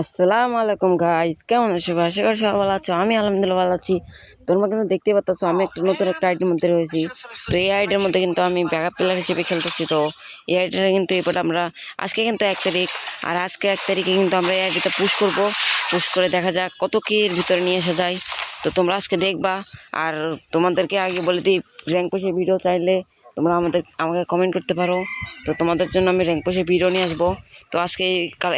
আসসালামু আলাইকুম গাইস, কেমন আছো? আশা করি সবাই ভালো আছো। আমি আলহামদুলিল্লাহ ভালো আছি। তোমরা কিন্তু দেখতে পাচ্ছ আমি একটা নতুন একটা আইডির মধ্যে রয়েছি। তো এই আইডির মধ্যে কিন্তু আমি ব্যাকআপ প্লেয়ার হিসেবে খেলতেছি। তো এই আইডিটা কিন্তু এবার আমরা আজকে কিন্তু 1 তারিখ, আর আজকে 1 তারিখে কিন্তু আমরা এই আইডিটা পুশ করব। পুশ করে দেখা যাক কত কি এর ভিতরে নিয়ে আসা যায়। তো তোমরা আজকে দেখবা। আর তোমাদেরকে আগে বলে দিই, র্যাঙ্ক পুশের ভিডিও চাইলে তোমরা আমাকে কমেন্ট করতে পারো। তো তোমাদের জন্য আমি র্যাঙ্ক পুশের ভিডিও নিয়ে আসবো। তো আজকে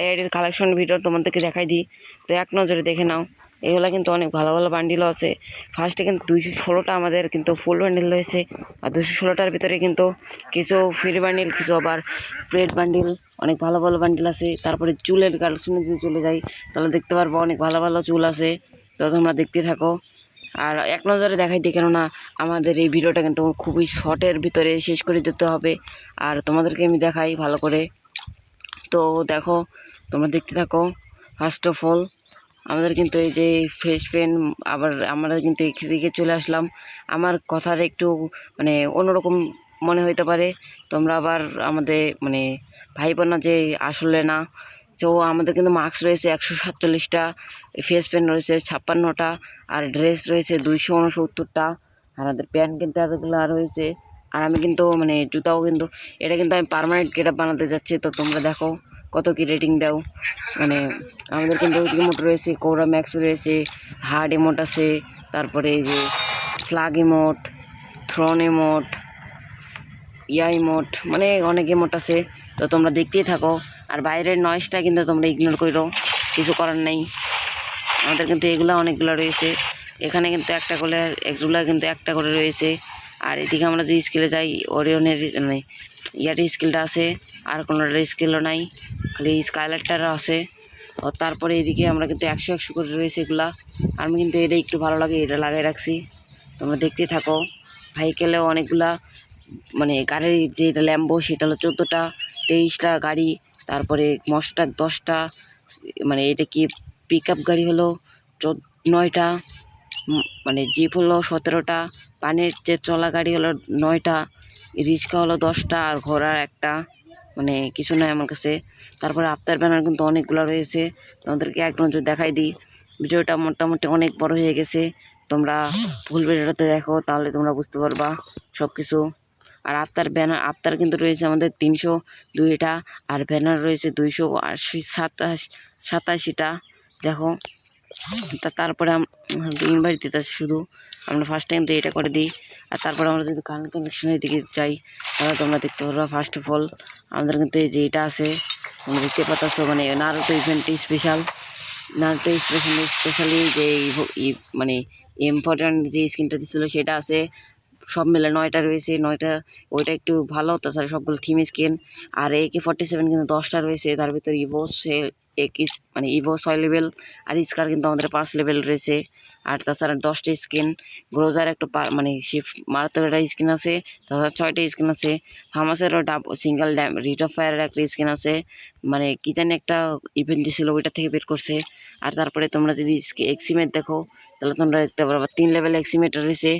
এই এর কালেকশন ভিডিও তোমাদেরকে দেখাই দিই। তো এক নজরে দেখে নাও, এগুলো কিন্তু অনেক ভালো ভালো বান্ডিলও আছে। ফার্স্টে কিন্তু 216টা আমাদের কিন্তু ফুল বান্ডিল রয়েছে, আর 216টার ভিতরে কিন্তু কিছু ফ্রি বান্ডিল, কিছু আবার প্রেড বান্ডিল, অনেক ভালো ভালো বান্ডিল আছে। তারপরে চুলের কালেকশনে যদি চলে যাই তাহলে দেখতে পারবো অনেক ভালো ভালো চুল আছে। তো তোমরা দেখতে থাকো আর এক নজরে দেখাই দিই, কেননা আমাদের এই ভিডিওটা কিন্তু খুবই শর্টের ভিতরে শেষ করে দিতে হবে। আর তোমাদেরকে আমি দেখাই ভালো করে। তো দেখো, তোমরা দেখতে থাকো। ফার্স্ট অফ অল আমাদের কিন্তু এই যে ফেস পেন, আবার আমরা কিন্তু এদিকে চলে আসলাম। আমার কথার একটু মানে অন্যরকম মনে হইতে পারে, তোমরা আবার আমাদের মানে ভাইবো না যে আসলে না। তো আমাদের কিন্তু মার্কস রয়েছে 147টা, ফেস পেন রয়েছে 56টা, আর ড্রেস রয়েছে 269টা, আর আমাদের প্যান্ট কিন্তু এতগুলো রয়েছে। আর আমি কিন্তু মানে জুতাও কিন্তু, এটা কিন্তু আমি পার্মানেন্ট গেটআপ বানাতে যাচ্ছি। তো তোমরা দেখো কত কি রেটিং দাও। মানে আমাদের কিন্তু ইমোট রয়েছে, কোরা ম্যাক্স রয়েছে, হার্ড ইমোট আছে, তারপরে এই যে ফ্লাগ ইমোট, থ্রন ইমোট, ইয়া ইমোট, মানে অনেক ইমোট আছে। তো তোমরা দেখতেই থাকো। আর বাইরের নয়েজটা কিন্তু তোমরা ইগনোর করো, কিছু করার নেই। আমাদের কিন্তু এগুলো অনেকগুলো রয়েছে। এখানে কিন্তু এগুলো কিন্তু একটা করে রয়েছে। আর এদিকে আমরা যদি স্কিলে যাই, ওরিয়নের মানে ইয়ার স্কিলটা আছে, আর কোনো স্কিলও নাই, খালি স্কাইলাইটটারও আছে। ও তারপরে এদিকে আমরা কিন্তু 100 করে রয়েছে এগুলা। আমি কিন্তু এটা একটু ভালো লাগে, এটা লাগাই রাখছি। তোমরা দেখতে থাকো। ভাইকেলেও অনেকগুলা, মানে গাড়ির যেটা ল্যাম্বো সেটা হলো 14টা, 23টা গাড়ি, তারপরে মস্টাক 10টা, মানে এটা কি পিক আপ গাড়ি হলো 9টা, মানে জিপ হলো 17টা, পানির যে চলা গাড়ি হলো 9টা, রিক্সা হলো 10টা, আর ঘোড়ার একটা, মানে কিছু নয় আমার কাছে। তারপরে আফতার ব্যানার কিন্তু অনেকগুলো রয়েছে, তোমাদেরকে এক নজর দেখাই দিই। ভিডিওটা মোটামুটি অনেক বড় হয়ে গেছে, তোমরা ফুল ভিডিওটাতে দেখো, তাহলে তোমরা বুঝতে পারবা সব কিছু। আর আফতার কিন্তু রয়েছে আমাদের 302টা, আর ব্যানার রয়েছে 287টা। দেখো, তারপরে ইনভাইট দিতে শুধু আমরা ফার্স্ট টাইম তো এটা করে দিই। আর তারপরে আমরা যদি কানেকশনের দিকে যাই তাহলে তোমরা দেখতে পারবা। ফার্স্ট অফ অল আমাদের কিন্তু এই যে এটা আছে, তোমরা দেখতে পাচ্ছ, মানে নারুটো ইভেন্ট স্পেশালি যে মানে ইম্পর্টেন্ট যে স্কিনটা দিচ্ছিলো সেটা আছে। সব মিলে 9টা রয়েছে, 9টা, ওইটা একটু ভালো, তাছাড়া সবগুলো থিম স্কিন। আর AK-47 কিন্তু 10টা রয়েছে, তার ভিতরে মানে ইভো 6 লেভেল, আর স্কার কিন্তু আমাদের 5 লেভেল রয়েছে। আর তাছাড়া 10টা স্কিন, গ্রোজার একটা মানে শিফট মারাত্মক একটা স্কিন আছে, তাছাড়া 6টা স্কিন আছে। হামাসেরও সিঙ্গেল রিট অফ ফায়ারের একটা স্কিন আছে, মানে কি জানি একটা ইভেন্ট দিয়েছিল ওইটা থেকে বের করছে। আর তারপরে তোমরা যদি এক্সিমেট দেখো তাহলে তোমরা দেখতে পারবা 3 লেভেল এক্সিমেট রয়েছে,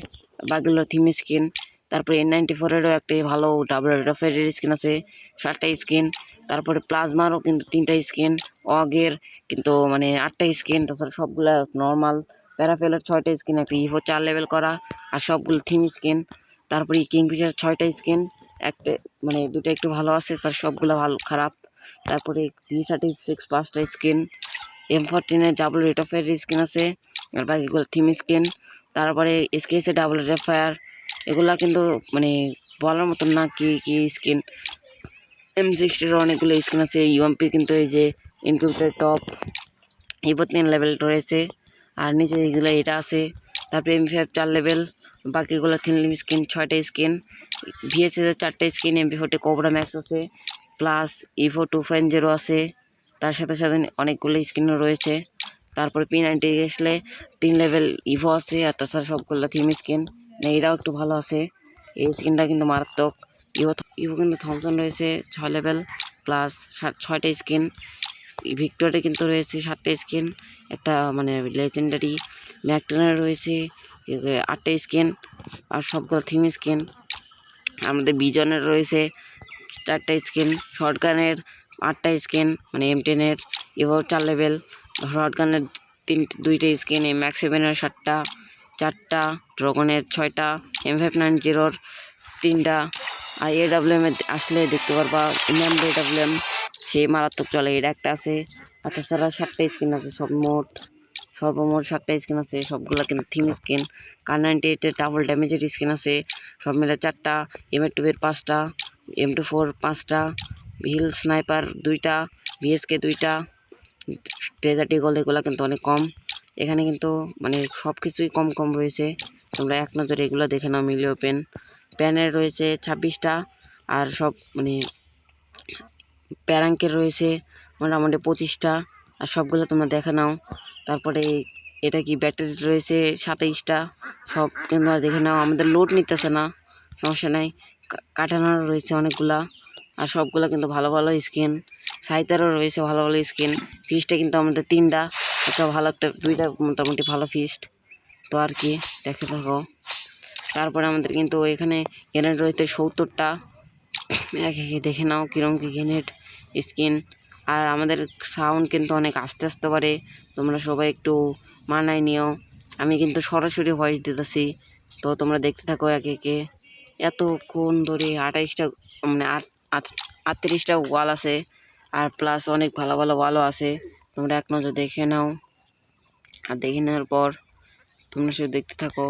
বাকিগুলো থিম স্কিন। তারপরে N94-এরও একটা ভালো ডাবল রেড অফ ফায়ারের স্কিন আছে, 7টা স্কিন। তারপরে প্লাজমারও কিন্তু 3টা স্কিন, অগের কিন্তু মানে 8টা স্কিন, তাছাড়া সবগুলা নর্মাল। প্যারাফেলের 6টা স্কিন, একটা ইভো 4 লেভেল করা, আর সবগুলো থিম স্কিন। তারপরে কিংফিশার 6টা স্কিন, একটা মানে দুটো একটু ভালো আছে, তার সবগুলো ভালো খারাপ। তারপরে T36 5টা স্কিন, M14-এর ডাবল রেট অফ ফায়ারের স্কিন আছে, আর বাকিগুলো থিম স্কিন। তারপরে SKS-এর ডাবল রেট অফ ফায়ার, এগুলা কিন্তু মানে বলার মতন না কি কি স্কিন। M60-এর অনেকগুলো স্কিন আছে। UMP কিন্তু এই যে ইনকিউবেটর টপ, ইভো 3 লেভেল রয়েছে, আর নিচে এগুলো এটা আছে। তারপরে MP5 4 লেভেল, বাকিগুলো 3 স্কিন, 6টা স্কিন। VSS-এর 4টা স্কিন, MP40 কোবরা ম্যাক্স আছে, প্লাস ইভো 2.0 আছে, তার সাথে সাথে অনেকগুলো স্কিনও রয়েছে। তারপরে P90 গেছলে 3 লেভেল ইভো আছে, আর তাছাড়া সবগুলো থিম স্কিন, এটাও একটু ভালো আছে। এই স্কিনটা কিন্তু মারাত্মক। ইভো কিন্তু থমসন রয়েছে 6 লেভেল, প্লাস 6টা স্কিন। ভিক্টোরিয়া কিন্তু রয়েছে 7টা স্কিন, একটা মানে লেজেন্ডারি ম্যাকটেনের রয়েছে 8টা স্কিন, আর সবগুলো থিম স্কিন। আমাদের বিজনের রয়েছে 4টা স্কিন, শর্টগানের 8টা স্কিন, মানে M10-এর এবার 4 লেভেল, শটগানের 2টা স্কিন, M7-এর 7টা, 4টা, ড্রাগনের 6টা, M590-র 3টা। আর AWM এ আসলে দেখতে পারবা ইনামড AWM, সেই মারাত্মক চলে, এটা একটা আছে। আর তাছাড়া 7টা স্কিন আছে, সর্বমোট 7টা স্কিন আছে, সবগুলা কিন্তু থিম স্কিন। কার 98-এর ডাবল ড্যামেজের স্কিন আছে, সব মিলে 4টা, M2-এর 5টা, M24 5টা, হিল স্নাইপার 2টা, VSK 2টা, ডেজার্ট ইগল এগুলো কিন্তু অনেক কম। এখানে কিন্তু মানে সব কিছুই কম কম রয়েছে, তোমরা এক নজরে এগুলো দেখে নাও। মিলিও প্যানের রয়েছে 26টা, আর সব মানে প্যারাঙ্কের রয়েছে মোটামুটি 25টা, আর সবগুলো তোমরা দেখে নাও। তারপরে এটা কি ব্যাটারি রয়েছে 27টা, সব তোমরা দেখে নাও। আমাদের লোড নিতেছে না, সমস্যা নাই। কাটানোর রয়েছে অনেকগুলা, আর সবগুলো কিন্তু ভালো ভালো স্কিন। সাইতারও রয়েছে ভালো ভালো স্কিন। ফিস্টে কিন্তু আমাদের 3টা, একটা ভালো, একটা 2টা মোটামুটি ভালো ফিস্ট। তো আর কি দেখে থাকো। তারপরে আমাদের কিন্তু এখানে গ্রেনেড রয়েছে 70টা, একে দেখে নাও কিরম কি গ্রেনেড স্কিন। আর আমাদের সাউন্ড কিন্তু অনেক আস্তে আসতে পারে, তোমরা সবাই একটু মানায় নিও। আমি কিন্তু সরাসরি ভয়েস দিতেছি, তো তোমরা দেখতে থাকো একে একে। এতক্ষণ ধরে 28টা মানে 38টা ওয়াল আছে, আর প্লাস অনেক ভালো ভালো ওয়ালও আছে, তোমরা এক নজর দেখে নাও। আর দেখে নেওয়ার পর তোমরা শুধু দেখতে থাকো।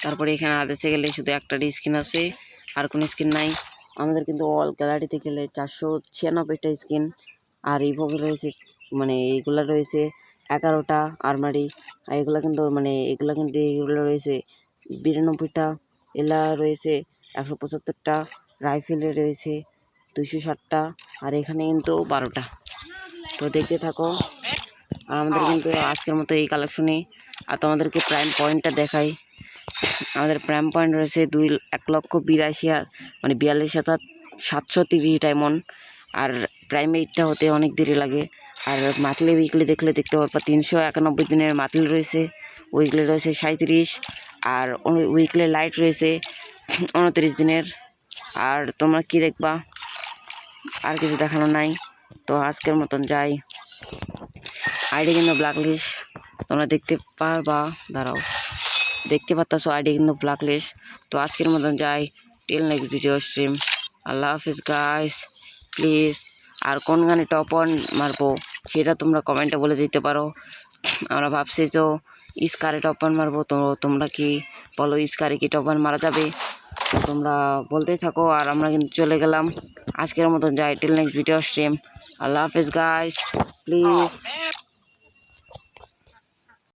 তারপরে এখানে আদেশে গেলে শুধু একটা স্কিন আছে, আর কোনো স্কিন নাই। আমাদের কিন্তু অল গ্যালারিতে গেলে 496টা স্কিন, আর এইভাবে রয়েছে মানে এইগুলা রয়েছে 11টা আরমারি। আর এগুলো কিন্তু এগুলো রয়েছে 92টা, এলা রয়েছে 175টা, রাইফেলে রয়েছে 260টা, আর এখানে কিন্তু 12টা। তো দেখতে থাকো। আর আমাদের কিন্তু আজকের মতো এই কালেকশনই। আর তোমাদেরকে প্রাইম পয়েন্টটা দেখাই। আমাদের প্রাইম পয়েন্ট রয়েছে 1,82,000 মানে 42,730 ডায়মন্ড। আর প্রাইম 8টা হতে অনেক দেরি লাগে। আর মান্থলি উইকলি দেখলে দেখতে পারবা 391 দিনের মান্থলি রয়েছে, উইকলি রয়েছে 37, আর উইকলি লাইট রয়েছে 29 দিনের। আর তোমরা কি দেখবা, আর কিছু দেখানো নাই। তো আজকের মতন যাই। আইডি কিন্তু ব্ল্যাকলিস্ট, তোমরা দেখতে পারবা, দাঁড়াও, দেখতে পাচ্ছ আইডি কিন্তু ব্ল্যাকলিস্ট। তো আজকের মতন যাই, টিল নেক্সট ভিডিও স্ট্রিম। আল্লাহ হাফিজ গাইস, প্লিজ। আর কোন গানে টপ 1 মারবো সেটা তোমরা কমেন্টে বলে দিতে পারো। আমরা ভাবছি তো স্কারে টপ 1 মারবো, তো তোমরা কি বলো স্কারে কি টপ 1 মারা যাবে? তো তোমরা বলতেই থাকো, আর আমরা কিন্তু চলে গেলাম। আজকের মতন যাই, টিল নেক্সট ভিডিও স্ট্রিম। আল্লাহ হাফিজ গাইস, প্লিজ।